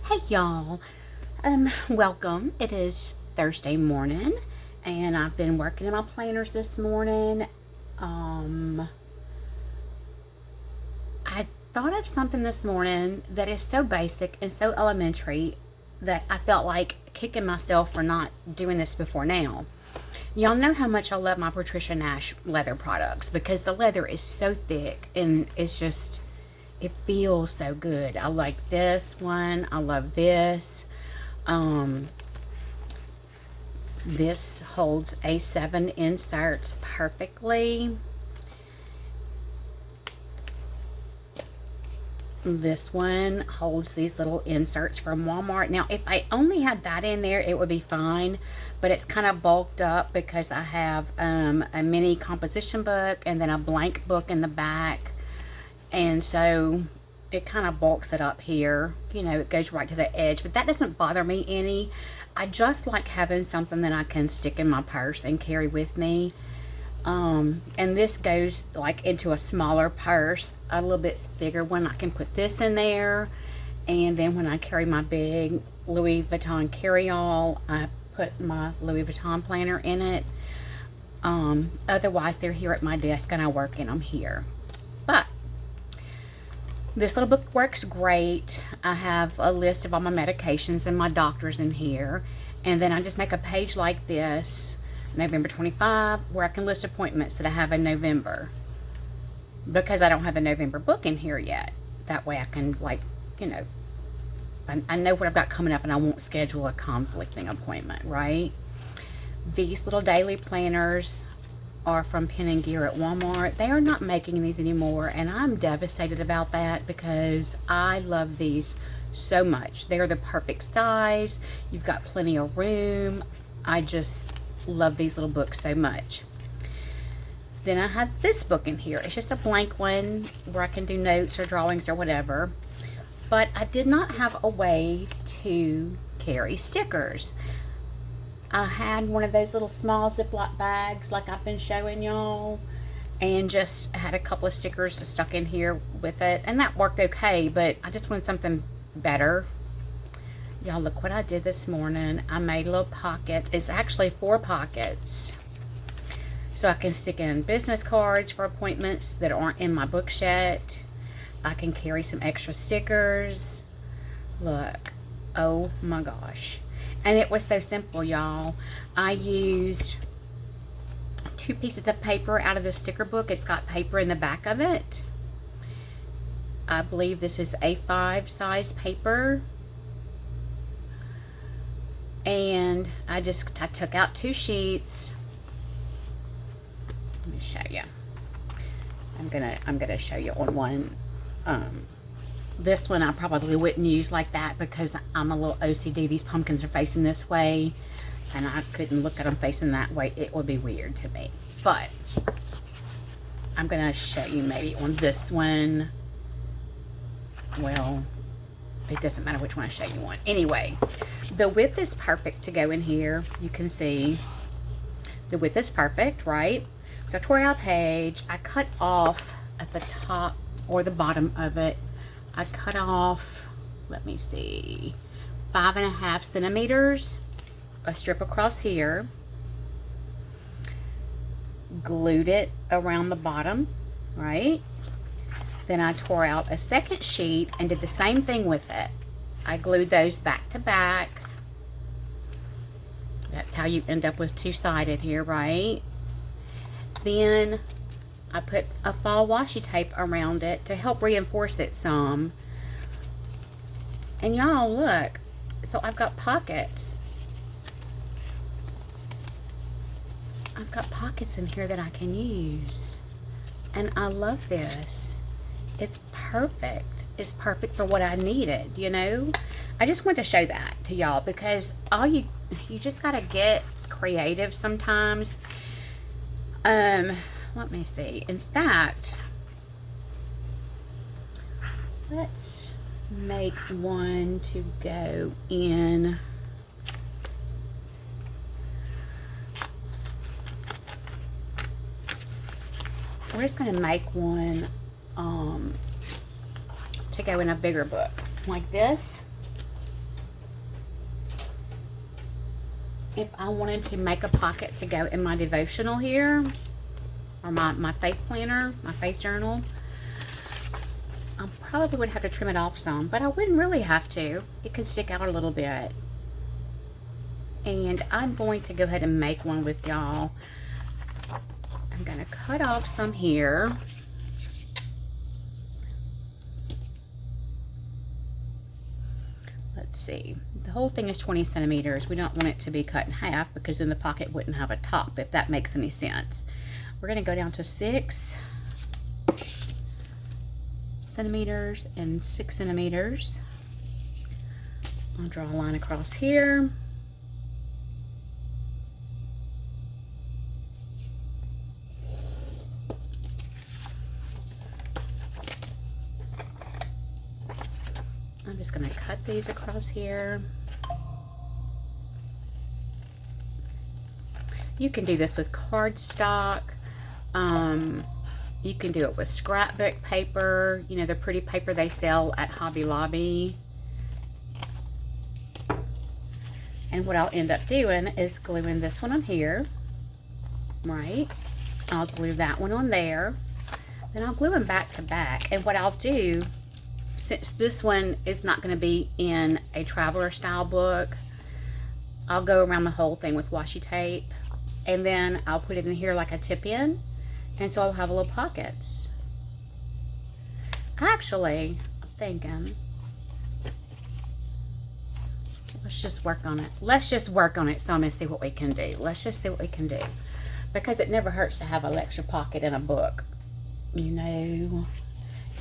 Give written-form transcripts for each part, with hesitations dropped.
Hey y'all, welcome. It is Thursday morning, and I've been working in my planners this morning. Um, I thought of something this morning that is so basic and so elementary that I felt like kicking myself for not doing this before now. Y'all know how much I love my Patricia Nash leather products because the leather is so thick and it feels so good. I like this one. I love this. Um, this holds A7 inserts perfectly. This one holds these little inserts from Walmart. Now, if I only had that in there, it would be fine, but it's kind of bulked up because I have a mini composition book and then a blank book in the back. And so it kind of bulks it up here. You know, it goes right to the edge, but that doesn't bother me any. I just like having something that I can stick in my purse and carry with me. And this goes like into a smaller purse, a little bit bigger one. I can put this in there. And then when I carry my big Louis Vuitton carry-all, I put my Louis Vuitton planner in it. Otherwise, they're here at my desk and I work in them here. But this little book works great. I have a list of all my medications and my doctors in here. And then I just make a page like this, November 25, where I can list appointments that I have in November. Because I don't have a November book in here yet. That way I can, like, you know, I know what I've got coming up and I won't schedule a conflicting appointment, right? These little daily planners are from Pen & Gear at Walmart. They are not making these anymore, and I'm devastated about that because I love these so much. They're the perfect size. You've got plenty of room. I just love these little books so much. Then I have this book in here. It's just a blank one where I can do notes or drawings or whatever. But I did not have a way to carry stickers. I had one of those little small Ziploc bags like I've been showing y'all, and just had a couple of stickers stuck in here with it, and that worked okay, but I just wanted something better. Y'all, look what I did this morning. I made little pockets. It's actually 4 pockets, so I can stick in business cards for appointments that aren't in my books yet. I can carry some extra stickers. Look, oh my gosh. And it was so simple, y'all. I used 2 pieces of paper out of the sticker book. It's got paper in the back of it. I believe this is A5 size paper. And I took out 2 sheets. Let me show you. I'm gonna show you on one. This one I probably wouldn't use like that because I'm a little OCD. These pumpkins are facing this way, and I couldn't look at them facing that way. It would be weird to me. But I'm going to show you maybe on this one. Well, it doesn't matter which one I show you on. Anyway, the width is perfect to go in here. You can see the width is perfect, right? So I tore out a page. I cut off at the top or the bottom of it. I cut off, let me see, 5.5 centimeters, a strip across here, glued it around the bottom, right? Then I tore out a second sheet and did the same thing with it. I glued those back to back. That's how you end up with 2-sided here, right? Then I put a fall washi tape around it to help reinforce it some. And y'all, look. So I've got pockets. I've got pockets in here that I can use. And I love this. It's perfect. It's perfect for what I needed, you know? I just want to show that to y'all because you just gotta get creative sometimes. Let me see. In fact, let's make one to go in. We're just going to make one to go in a bigger book like this. if I wanted to make a pocket to go in my devotional here, or my faith planner, my faith journal, I probably would have to trim it off some, but I wouldn't really have to. It could stick out a little bit. And I'm going to go ahead and make one with y'all. I'm going to cut off some here. Let's see. The whole thing is 20 centimeters. We don't want it to be cut in half because then the pocket wouldn't have a top, if that makes any sense. We're going to go down to 6 centimeters and 6 centimeters. I'll draw a line across here. I'm just going to cut these across here. You can do this with cardstock. You can do it with scrapbook paper, you know, the pretty paper they sell at Hobby Lobby. And what I'll end up doing is gluing this one on here, right? I'll glue that one on there. Then I'll glue them back to back. And what I'll do, since this one is not going to be in a traveler style book, I'll go around the whole thing with washi tape. And then I'll put it in here like a tip-in. And so I'll have little pockets. Actually, I'm thinking, let's just work on it. Let's just work on it some and see what we can do. Let's just see what we can do. Because it never hurts to have a lecture pocket in a book. You know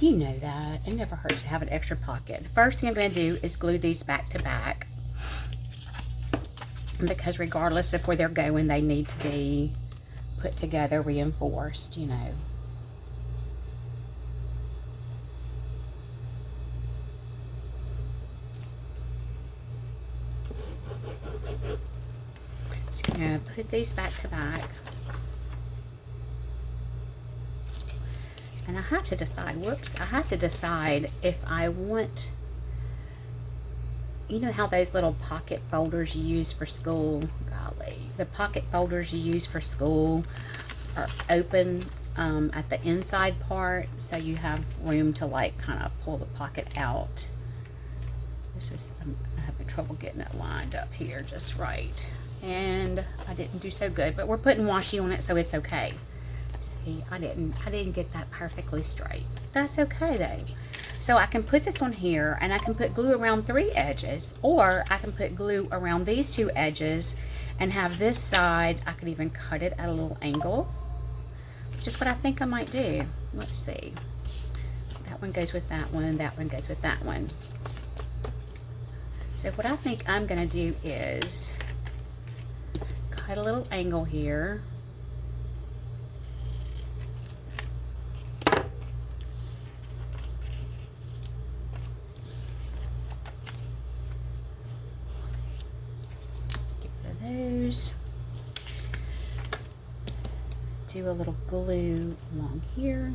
that. It never hurts to have an extra pocket. The first thing I'm going to do is glue these back to back. Because regardless of where they're going, they need to be put together, reinforced, you know. So I'm going to put these back to back. And I have to decide, I have to decide if I want, you know how those little pocket folders you use for school, golly, the pocket folders you use for school are open at the inside part, so you have room to like kind of pull the pocket out. This is, I'm having trouble getting it lined up here just right, and I didn't do so good, but we're putting washi on it, so it's okay. See, I didn't get that perfectly straight. That's okay though. So I can put this on here, and I can put glue around 3 edges, or I can put glue around these 2 edges and have this side, I could even cut it at a little angle. Just what I think I might do. Let's see. That one goes with that one, that one goes with that one. So what I think I'm gonna do is cut a little angle here. Do a little glue along here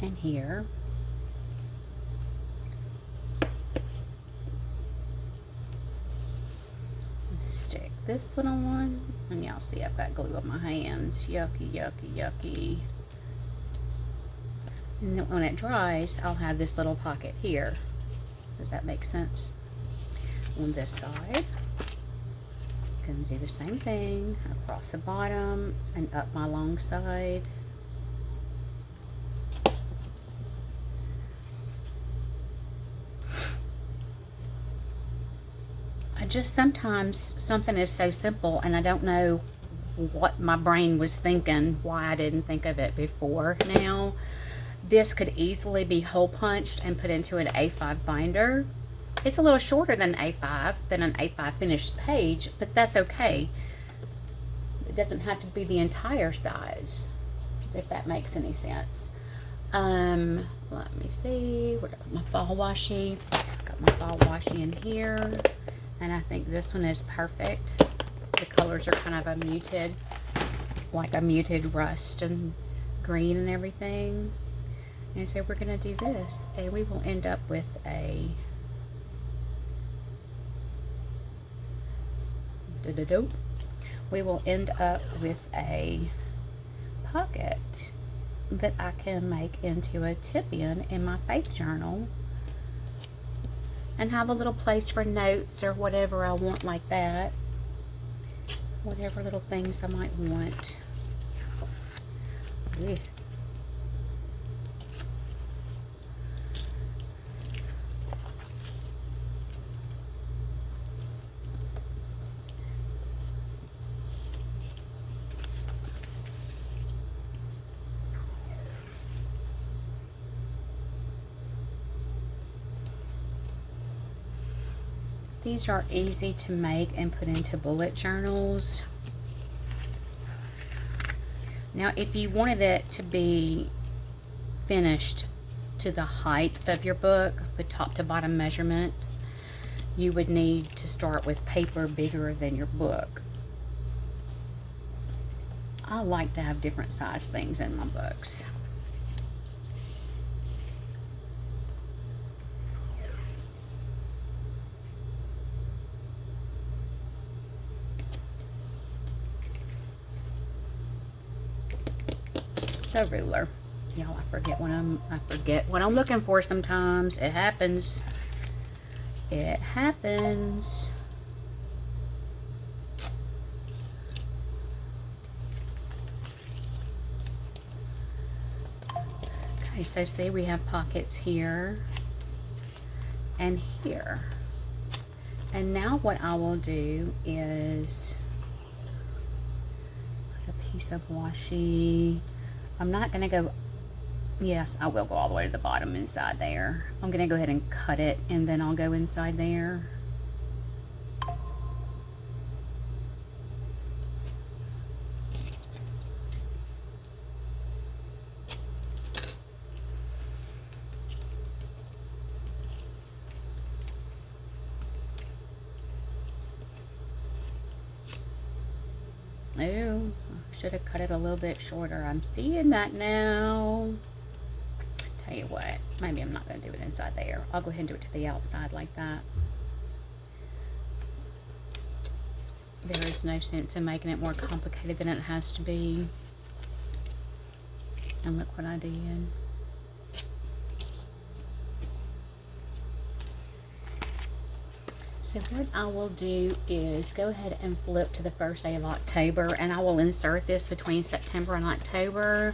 and here. Stick this one on, and y'all see I've got glue on my hands. Yucky, yucky, yucky. And then when it dries, I'll have this little pocket here. Does that make sense? On this side, going to do the same thing across the bottom and up my long side. I just sometimes something is so simple and I don't know what my brain was thinking, why I didn't think of it before. Now this could easily be hole punched and put into an A5 binder. It's a little shorter than A5, than an A5 finished page, but that's okay. It doesn't have to be the entire size, if that makes any sense. Let me see, where did I put my fall washi? Got my fall washi in here, and I think this one is perfect. The colors are kind of a muted, like a muted rust and green and everything. And so we're gonna do this, and we will end up with a we will end up with a pocket that I can make into a tip-in in my faith journal and have a little place for notes or whatever I want like that. Whatever little things I might want. Yeah. These are easy to make and put into bullet journals. Now, if you wanted it to be finished to the height of your book, the top to bottom measurement, you would need to start with paper bigger than your book. I like to have different size things in my books. The ruler. Y'all, I forget what I'm looking for sometimes. It happens. It happens. Okay, so see, we have pockets here and here. And now what I will do is put a piece of washi. I'm not going to go, yes, I will go all the way to the bottom inside there. I'm going to go ahead and cut it, and then I'll go inside there. Oh, I should have cut it a little bit shorter. I'm seeing that now. Tell you what, maybe I'm not going to do it inside there. I'll go ahead and do it to the outside like that. There is no sense in making it more complicated than it has to be. And look what I did. So what I will do is go ahead and flip to the first day of October, and I will insert this between September and October.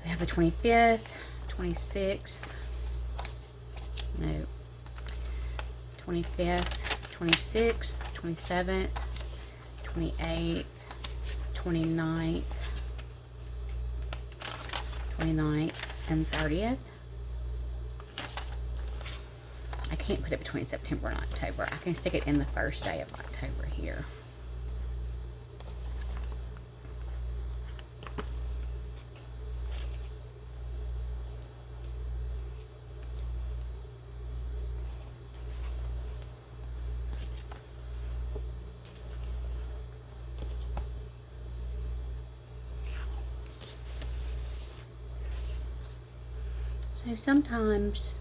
We have the 25th, 26th, no, 25th, 26th, 27th, 28th, 29th, 29th, and 30th. I can't put it between September and October. I can stick it in the first day of October here. So sometimes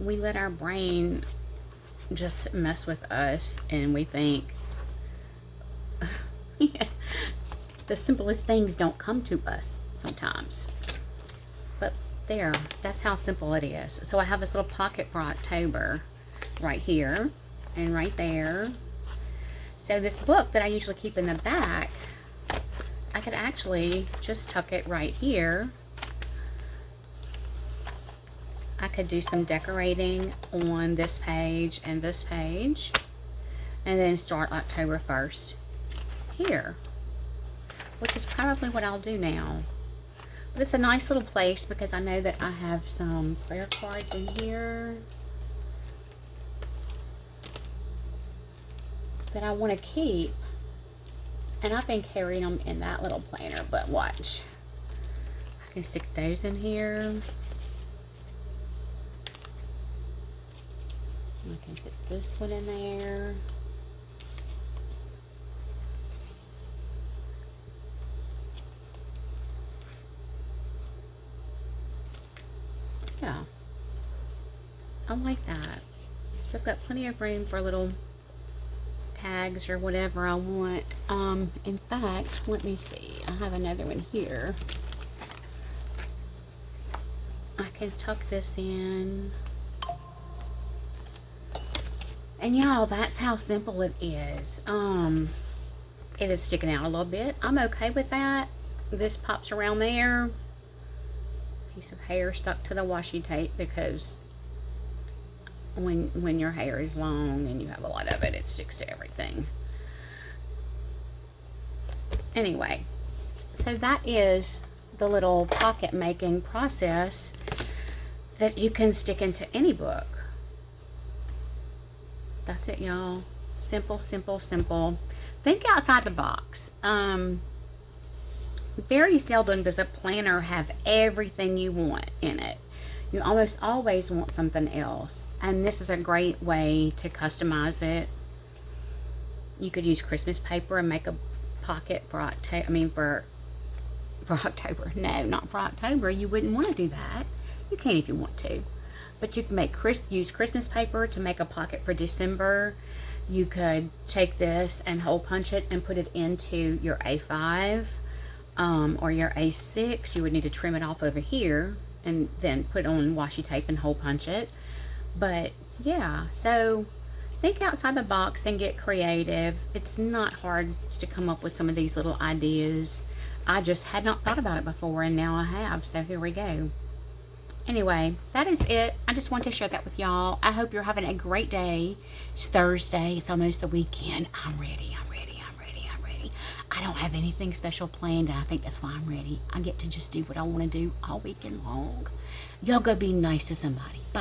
we let our brain just mess with us, and we think the simplest things don't come to us sometimes. But there, that's how simple it is. So I have this little pocket for October right here and right there. So this book that I usually keep in the back, I could actually just tuck it right here. I could do some decorating on this page and this page, and then start October 1st here, which is probably what I'll do now. But it's a nice little place because I know that I have some prayer cards in here that I want to keep, and I've been carrying them in that little planner. But watch, I can stick those in here. I can put this one in there. Yeah, I like that. So I've got plenty of room for a little tags or whatever I want. In fact, let me see. I have another one here. I can tuck this in. And y'all, that's how simple it is. It is sticking out a little bit. I'm okay with that. This pops around there. Piece of hair stuck to the washi tape, because when your hair is long and you have a lot of it, it sticks to everything. Anyway, so that is the little pocket making process that you can stick into any book. That's it, y'all. Simple, simple, simple. Think outside the box. Very seldom does a planner have everything you want in it. You almost always want something else, and this is a great way to customize it. You could use Christmas paper and make a pocket for October. I mean, for October. No, not for October. You wouldn't want to do that. You can if you want to, but you can use Christmas paper to make a pocket for December. You could take this and hole punch it and put it into your A5 or your A6. You would need to trim it off over here and then put on washi tape and hole punch it. But yeah, so think outside the box and get creative. It's not hard to come up with some of these little ideas. I just had not thought about it before, and now I have, so here we go. Anyway, that is it. I just want to share that with y'all. I hope you're having a great day. It's Thursday. It's almost the weekend. I'm ready. I'm ready. I'm ready. I'm ready. I don't have anything special planned, and I think that's why I'm ready. I get to just do what I want to do all weekend long. Y'all go be nice to somebody. Bye.